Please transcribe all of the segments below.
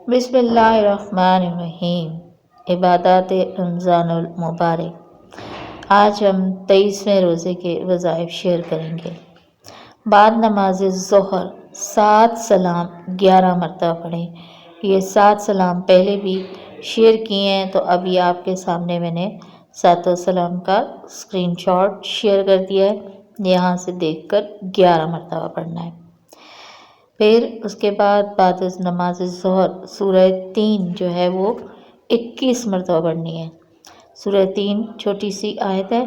بسم اللہ الرحمن الرحیم۔ عبادات رمضان المبارک۔ آج ہم 23ویں روزے کے وظائف شیئر کریں گے۔ بعد نماز ظہر 7 سلام 11 مرتبہ پڑھیں۔ یہ 7 سلام پہلے بھی شیئر کیے ہیں، تو ابھی آپ کے سامنے میں نے 7 سلام کا اسکرین شاٹ شیئر کر دیا ہے۔ یہاں سے دیکھ کر 11 مرتبہ پڑھنا ہے۔ پھر اس کے بعد از نماز ظہر سورہ 3 جو ہے وہ 21 مرتبہ پڑھنی ہے۔ سورہ 3 چھوٹی سی آیت ہے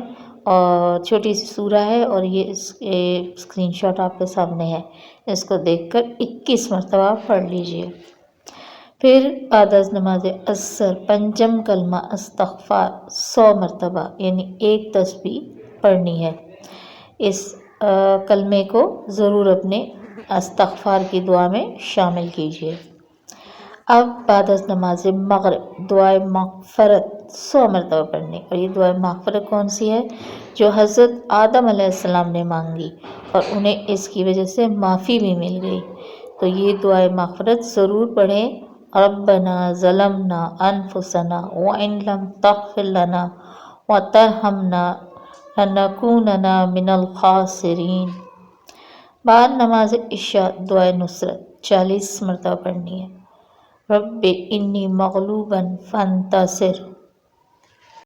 اور چھوٹی سی سورہ ہے، اور یہ اسکرین شاٹ آپ کے سامنے ہے۔ اس کو دیکھ کر 21 مرتبہ پڑھ لیجئے۔ پھر بعد از نماز عصر پنجم کلمہ استغفار 100 مرتبہ یعنی 1 تسبیح پڑھنی ہے۔ اس کلمے کو ضرور اپنے استغفار کی دعا میں شامل کیجیے۔ اب بعد از نماز مغرب دعائے مغفرت 100 مرتبہ پڑھنی، اور یہ دعائے مغفرت کون سی ہے؟ جو حضرت آدم علیہ السلام نے مانگی اور انہیں اس کی وجہ سے معافی بھی مل گئی، تو یہ دعائے مغفرت ضرور پڑھیں۔ ربنا ظلمنا انفسنا وان لم تغفر لنا وترحمنا لنکونن من الخاسرین۔ بعد نماز عشاء دعائے نصرت 40 مرتبہ پڑھنی ہے۔ رب انی مغلوبا فانتصر